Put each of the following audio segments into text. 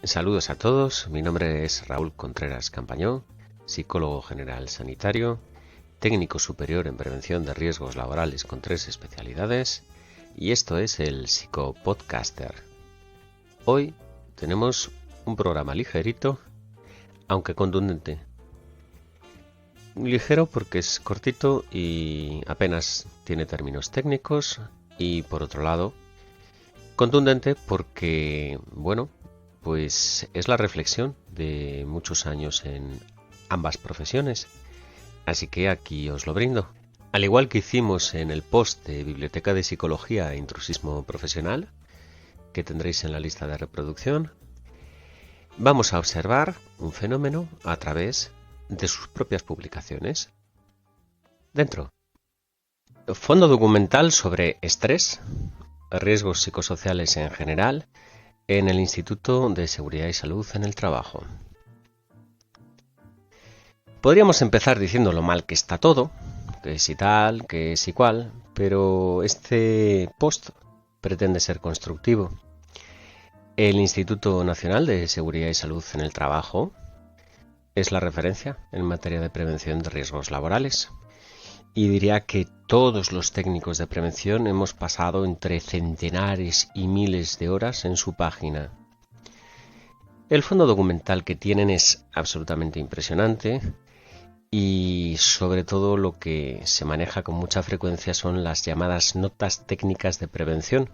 Saludos a todos, mi nombre es Raúl Contreras Campañó, psicólogo general sanitario, técnico superior en prevención de riesgos laborales con 3 especialidades y esto es el Psicopodcaster. Hoy tenemos un programa ligerito, aunque contundente. Ligero porque es cortito y apenas tiene términos técnicos y por otro lado contundente porque, pues es la reflexión de muchos años en ambas profesiones, así que aquí os lo brindo. Al igual que hicimos en el post de Biblioteca de Psicología e Intrusismo Profesional, que tendréis en la lista de reproducción, vamos a observar un fenómeno a través de sus propias publicaciones. Dentro. Fondo documental sobre estrés, riesgos psicosociales en general, en el Instituto de Seguridad y Salud en el Trabajo. Podríamos empezar diciendo lo mal que está todo, que es y tal, que es y cual, pero este post pretende ser constructivo. El Instituto Nacional de Seguridad y Salud en el Trabajo es la referencia en materia de prevención de riesgos laborales. Y diría que todos los técnicos de prevención hemos pasado entre centenares y miles de horas en su página. El fondo documental que tienen es absolutamente impresionante y sobre todo lo que se maneja con mucha frecuencia son las llamadas notas técnicas de prevención,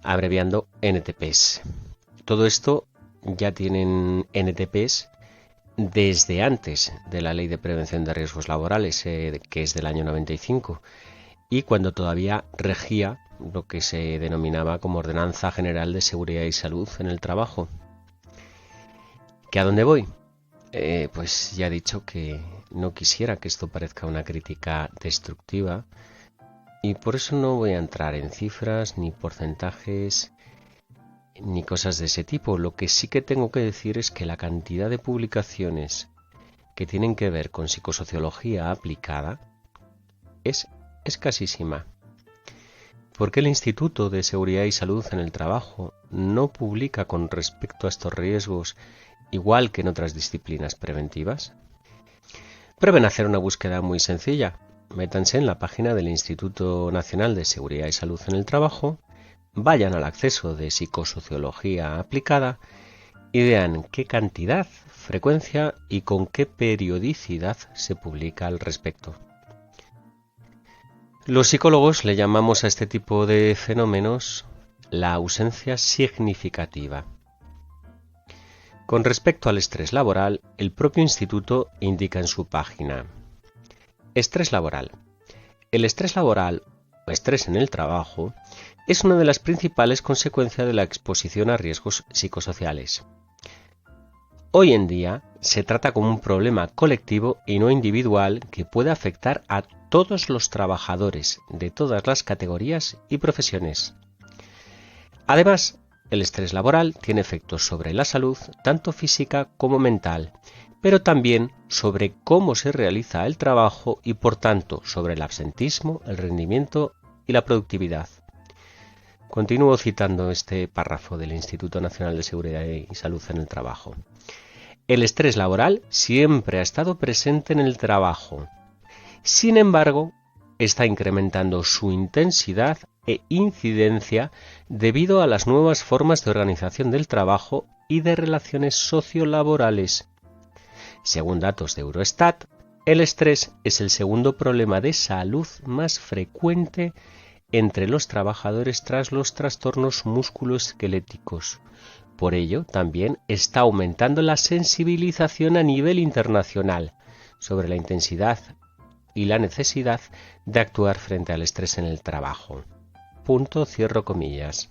abreviando NTPs. Todo esto ya tienen NTPs desde antes de la Ley de Prevención de Riesgos Laborales, que es del año 95, y cuando todavía regía lo que se denominaba como Ordenanza General de Seguridad y Salud en el Trabajo. ¿Que a dónde voy? Pues ya he dicho que no quisiera que esto parezca una crítica destructiva y por eso no voy a entrar en cifras ni porcentajes ni cosas de ese tipo. Lo que sí que tengo que decir es que la cantidad de publicaciones que tienen que ver con psicosociología aplicada es escasísima. ¿Por qué el Instituto de Seguridad y Salud en el Trabajo no publica con respecto a estos riesgos igual que en otras disciplinas preventivas? Prueben a hacer una búsqueda muy sencilla. Métanse en la página del Instituto Nacional de Seguridad y Salud en el Trabajo, vayan al acceso de psicosociología aplicada y vean qué cantidad, frecuencia y con qué periodicidad se publica al respecto. Los psicólogos le llamamos a este tipo de fenómenos la ausencia significativa. Con respecto al estrés laboral, el propio instituto indica en su página: estrés laboral. El estrés laboral o estrés en el trabajo es una de las principales consecuencias de la exposición a riesgos psicosociales. Hoy en día se trata como un problema colectivo y no individual que puede afectar a todos los trabajadores de todas las categorías y profesiones. Además, el estrés laboral tiene efectos sobre la salud, tanto física como mental, pero también sobre cómo se realiza el trabajo y, por tanto, sobre el absentismo, el rendimiento y la productividad. Continúo citando este párrafo del Instituto Nacional de Seguridad y Salud en el Trabajo. El estrés laboral siempre ha estado presente en el trabajo. Sin embargo, está incrementando su intensidad e incidencia debido a las nuevas formas de organización del trabajo y de relaciones sociolaborales. Según datos de Eurostat, el estrés es el segundo problema de salud más frecuente entre los trabajadores tras los trastornos musculoesqueléticos. Por ello, también está aumentando la sensibilización a nivel internacional sobre la intensidad y la necesidad de actuar frente al estrés en el trabajo. Punto, cierro comillas.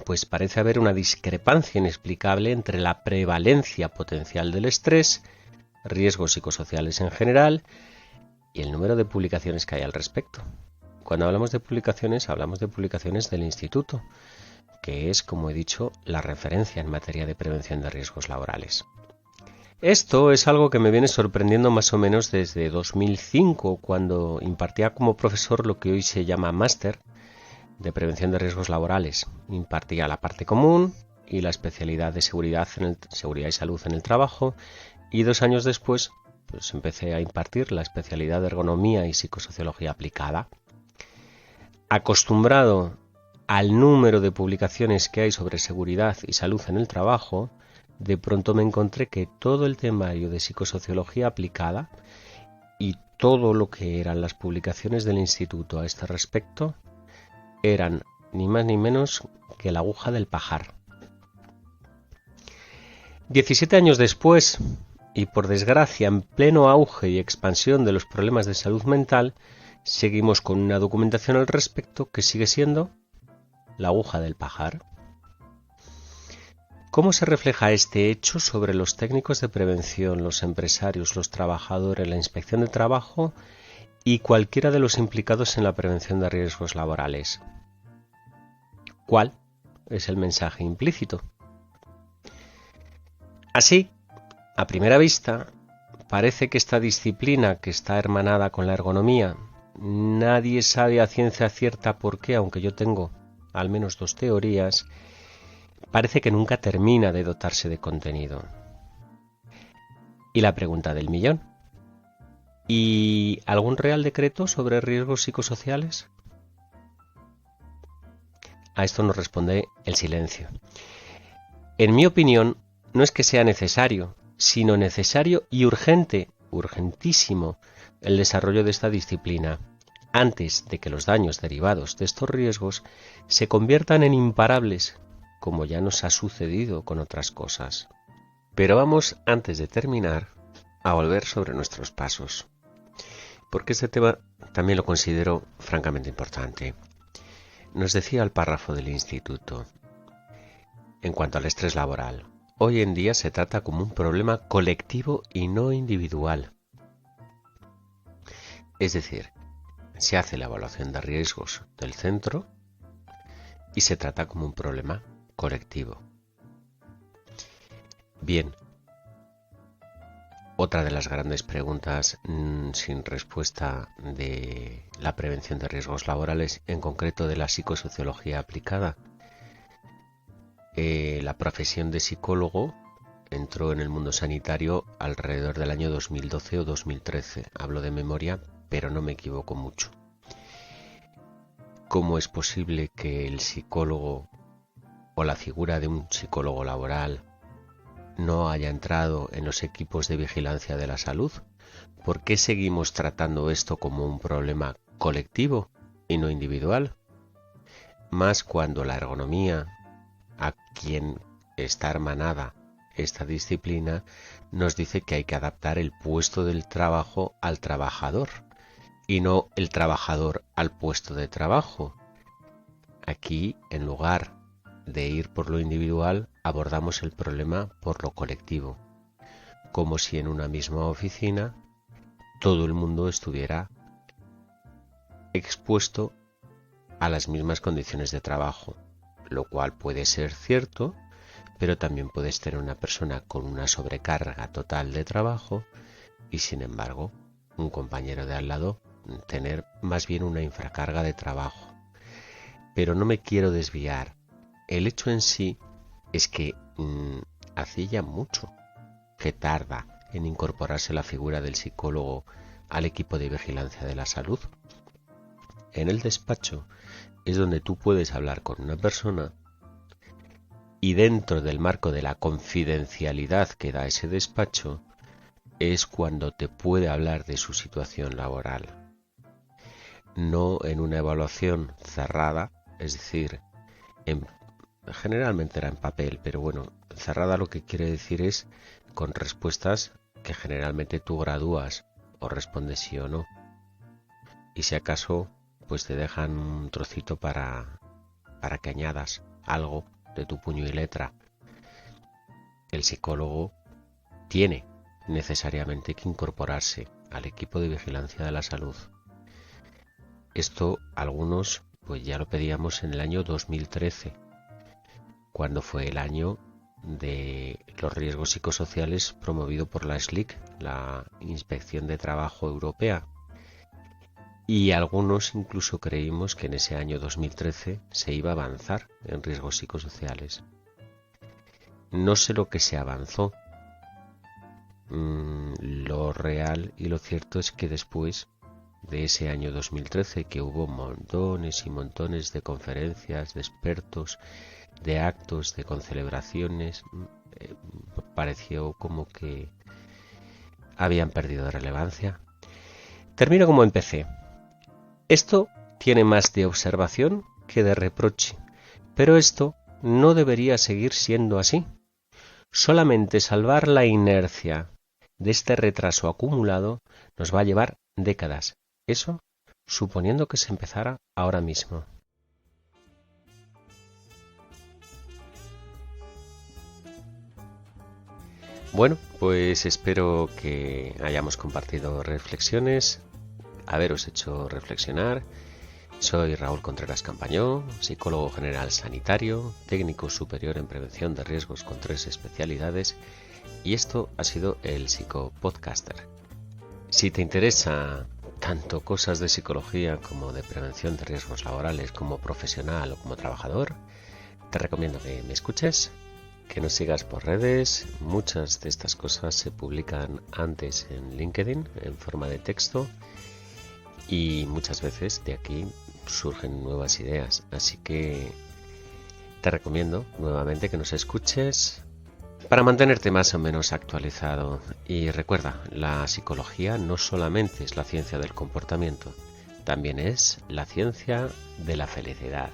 Pues parece haber una discrepancia inexplicable entre la prevalencia potencial del estrés, riesgos psicosociales en general y el número de publicaciones que hay al respecto. Cuando hablamos de publicaciones del instituto, que es, como he dicho, la referencia en materia de prevención de riesgos laborales. Esto es algo que me viene sorprendiendo más o menos desde 2005, cuando impartía como profesor lo que hoy se llama máster de prevención de riesgos laborales. Impartía la parte común y la especialidad de seguridad y salud en el trabajo, y 2 años después pues empecé a impartir la especialidad de ergonomía y psicosociología aplicada. Acostumbrado al número de publicaciones que hay sobre seguridad y salud en el trabajo, de pronto me encontré que todo el temario de psicosociología aplicada y todo lo que eran las publicaciones del instituto a este respecto eran ni más ni menos que la aguja del pajar. 17 años después, y por desgracia en pleno auge y expansión de los problemas de salud mental, seguimos con una documentación al respecto que sigue siendo la aguja del pajar. ¿Cómo se refleja este hecho sobre los técnicos de prevención, los empresarios, los trabajadores, la inspección de trabajo y cualquiera de los implicados en la prevención de riesgos laborales? ¿Cuál es el mensaje implícito? Así, a primera vista, parece que esta disciplina, que está hermanada con la ergonomía, nadie sabe a ciencia cierta por qué, aunque yo tengo al menos 2 teorías, parece que nunca termina de dotarse de contenido. Y la pregunta del millón: ¿y algún real decreto sobre riesgos psicosociales? A esto nos responde el silencio. En mi opinión, no es que sea necesario, sino necesario y urgente, urgentísimo, el desarrollo de esta disciplina, antes de que los daños derivados de estos riesgos se conviertan en imparables, como ya nos ha sucedido con otras cosas. Pero vamos, antes de terminar, a volver sobre nuestros pasos, porque este tema también lo considero francamente importante. Nos decía el párrafo del instituto, en cuanto al estrés laboral, hoy en día se trata como un problema colectivo y no individual. Es decir, se hace la evaluación de riesgos del centro y se trata como un problema colectivo. Bien, otra de las grandes preguntas sin respuesta de la prevención de riesgos laborales, en concreto de la psicosociología aplicada. La profesión de psicólogo entró en el mundo sanitario alrededor del año 2012 o 2013. Hablo de memoria, pero no me equivoco mucho. ¿Cómo es posible que el psicólogo o la figura de un psicólogo laboral no haya entrado en los equipos de vigilancia de la salud? ¿Por qué seguimos tratando esto como un problema colectivo y no individual? Más cuando la ergonomía, a quien está hermanada esta disciplina, nos dice que hay que adaptar el puesto del trabajo al trabajador y no el trabajador al puesto de trabajo. Aquí, en lugar de ir por lo individual, abordamos el problema por lo colectivo, como si en una misma oficina todo el mundo estuviera expuesto a las mismas condiciones de trabajo, lo cual puede ser cierto, pero también puedes tener una persona con una sobrecarga total de trabajo y, sin embargo, un compañero de al lado tener más bien una infracarga de trabajo. Pero no me quiero desviar. El hecho en sí es que hace ya mucho que tarda en incorporarse la figura del psicólogo al equipo de vigilancia de la salud. En el despacho es donde tú puedes hablar con una persona y, dentro del marco de la confidencialidad que da ese despacho, es cuando te puede hablar de su situación laboral. No en una evaluación cerrada, es decir, generalmente era en papel, pero bueno, cerrada lo que quiere decir es con respuestas que generalmente tú gradúas o respondes sí o no. Y si acaso, pues te dejan un trocito para que añadas algo de tu puño y letra. El psicólogo tiene necesariamente que incorporarse al equipo de vigilancia de la salud. Esto algunos pues ya lo pedíamos en el año 2013, cuando fue el año de los riesgos psicosociales promovido por la SLIC, la Inspección de Trabajo Europea. Y algunos incluso creímos que en ese año 2013 se iba a avanzar en riesgos psicosociales. no sé lo que se avanzó. Lo real y lo cierto es que después de ese año 2013, que hubo montones y montones de conferencias, de expertos, de actos, de concelebraciones, pareció como que habían perdido relevancia. Termino como empecé. Esto tiene más de observación que de reproche, pero esto no debería seguir siendo así. Solamente salvar la inercia de este retraso acumulado nos va a llevar décadas. Eso suponiendo que se empezara ahora mismo. Bueno, pues espero que hayamos compartido reflexiones, haberos hecho reflexionar. Soy Raúl Contreras Campañó, psicólogo general sanitario, técnico superior en prevención de riesgos con 3 especialidades, y esto ha sido el Psicopodcaster. Si te interesa tanto cosas de psicología como de prevención de riesgos laborales como profesional o como trabajador, te recomiendo que me escuches, que nos sigas por redes. Muchas de estas cosas se publican antes en LinkedIn en forma de texto y muchas veces de aquí surgen nuevas ideas, así que te recomiendo nuevamente que nos escuches para mantenerte más o menos actualizado. Y recuerda, la psicología no solamente es la ciencia del comportamiento, también es la ciencia de la felicidad.